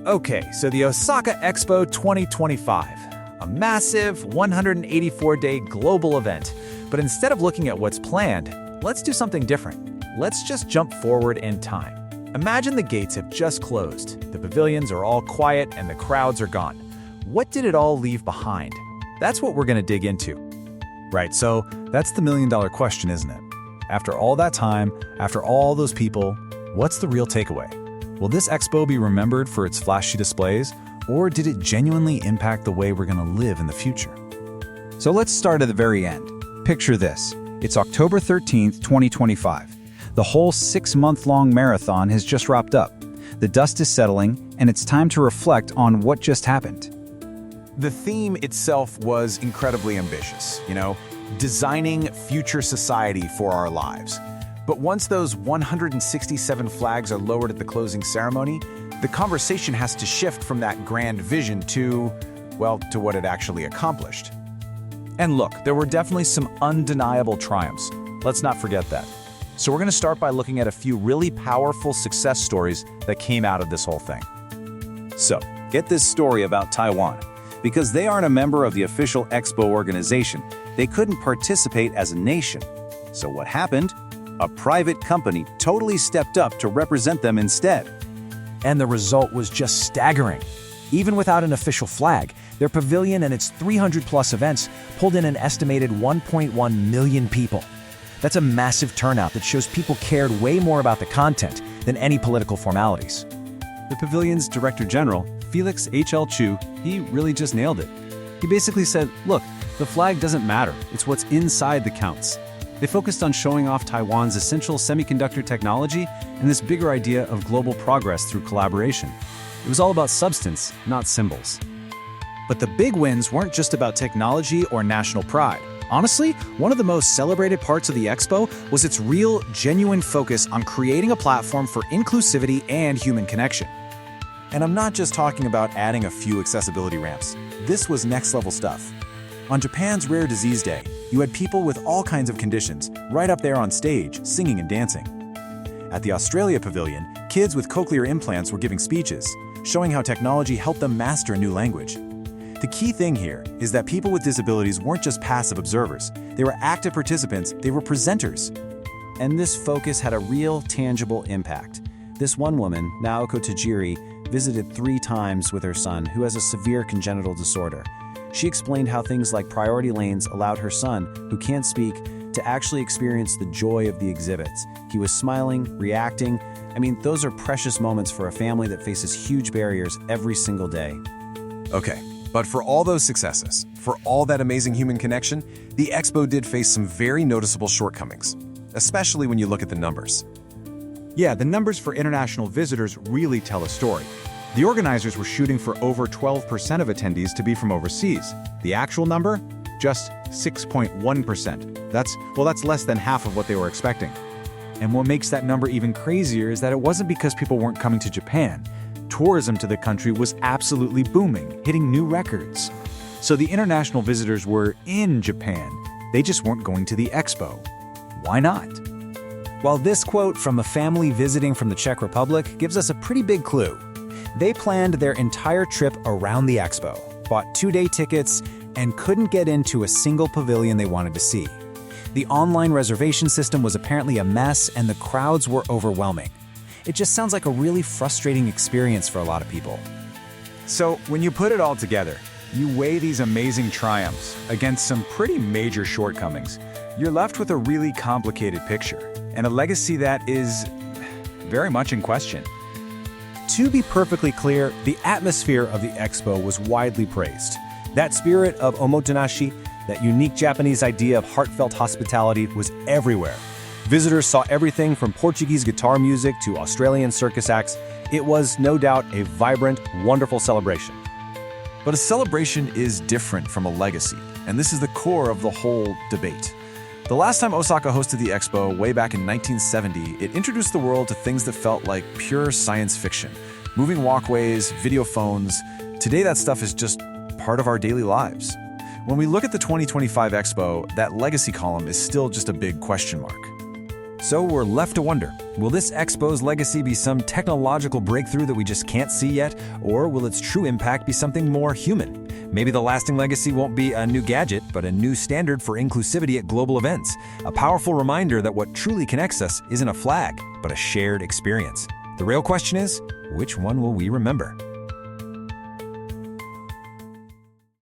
Okay, so the Osaka Expo 2025, a massive 184-day global event. But instead of looking at what's planned, let's do something different. Let's just jump forward in time. Imagine the gates have just closed, the pavilions are all quiet, and the crowds are gone. What did it all leave behind? That's what we're going to dig into. Right, so that's the million-dollar question, isn't it? After all that time, after all those people, what's the real takeaway? Will this expo be remembered for its flashy displays, or did it genuinely impact the way we're going to live in the future? So let's start at the very end. Picture this. It's October 13th, 2025. The whole 6-month-long marathon has just wrapped up. The dust is settling, and it's time to reflect on what just happened. The theme itself was incredibly ambitious, designing future society for our lives. But once those 167 flags are lowered at the closing ceremony, the conversation has to shift from that grand vision to what it actually accomplished. And look, there were definitely some undeniable triumphs. Let's not forget that. So we're going to start by looking at a few really powerful success stories that came out of this whole thing. So, get this story about Taiwan. Because they aren't a member of the official Expo organization, they couldn't participate as a nation. So what happened? A private company totally stepped up to represent them instead. And the result was just staggering. Even without an official flag, their pavilion and its 300-plus events pulled in an estimated 1.1 million people. That's a massive turnout that shows people cared way more about the content than any political formalities. The pavilion's Director General, Felix H.L. Chu, he really just nailed it. He basically said, look, the flag doesn't matter, it's what's inside that counts. They focused on showing off Taiwan's essential semiconductor technology and this bigger idea of global progress through collaboration. It was all about substance, not symbols. But the big wins weren't just about technology or national pride. Honestly, one of the most celebrated parts of the Expo was its real, genuine focus on creating a platform for inclusivity and human connection. And I'm not just talking about adding a few accessibility ramps. This was next-level stuff. On Japan's Rare Disease Day, you had people with all kinds of conditions right up there on stage, singing and dancing. At the Australia Pavilion, kids with cochlear implants were giving speeches, showing how technology helped them master a new language. The key thing here is that people with disabilities weren't just passive observers. They were active participants, they were presenters. And this focus had a real, tangible impact. This one woman, Naoko Tajiri, visited 3 times with her son, who has a severe congenital disorder. She explained how things like priority lanes allowed her son, who can't speak, to actually experience the joy of the exhibits. He was smiling, reacting. Those are precious moments for a family that faces huge barriers every single day. Okay, but for all those successes, for all that amazing human connection, the Expo did face some very noticeable shortcomings, especially when you look at the numbers. Yeah, the numbers for international visitors really tell a story. The organizers were shooting for over 12% of attendees to be from overseas. The actual number? Just 6.1%. That's less than half of what they were expecting. And what makes that number even crazier is that it wasn't because people weren't coming to Japan. Tourism to the country was absolutely booming, hitting new records. So the international visitors were in Japan. They just weren't going to the Expo. Why not? Well, this quote from a family visiting from the Czech Republic gives us a pretty big clue. They planned their entire trip around the Expo, bought 2-day tickets, and couldn't get into a single pavilion they wanted to see. The online reservation system was apparently a mess, and the crowds were overwhelming. It just sounds like a really frustrating experience for a lot of people. So when you put it all together, you weigh these amazing triumphs against some pretty major shortcomings. You're left with a really complicated picture, and a legacy that is very much in question. To be perfectly clear, the atmosphere of the Expo was widely praised. That spirit of omotenashi, that unique Japanese idea of heartfelt hospitality, was everywhere. Visitors saw everything from Portuguese guitar music to Australian circus acts. It was, no doubt, a vibrant, wonderful celebration. But a celebration is different from a legacy, and this is the core of the whole debate. The last time Osaka hosted the Expo, way back in 1970, it introduced the world to things that felt like pure science fiction. Moving walkways, video phones. Today that stuff is just part of our daily lives. When we look at the 2025 Expo, that legacy column is still just a big question mark. So we're left to wonder, Will this Expo's legacy be some technological breakthrough that we just can't see yet, or will its true impact be something more human? Maybe the lasting legacy won't be a new gadget, but a new standard for inclusivity at global events. A powerful reminder that what truly connects us isn't a flag, but a shared experience. The real question is, which one will we remember?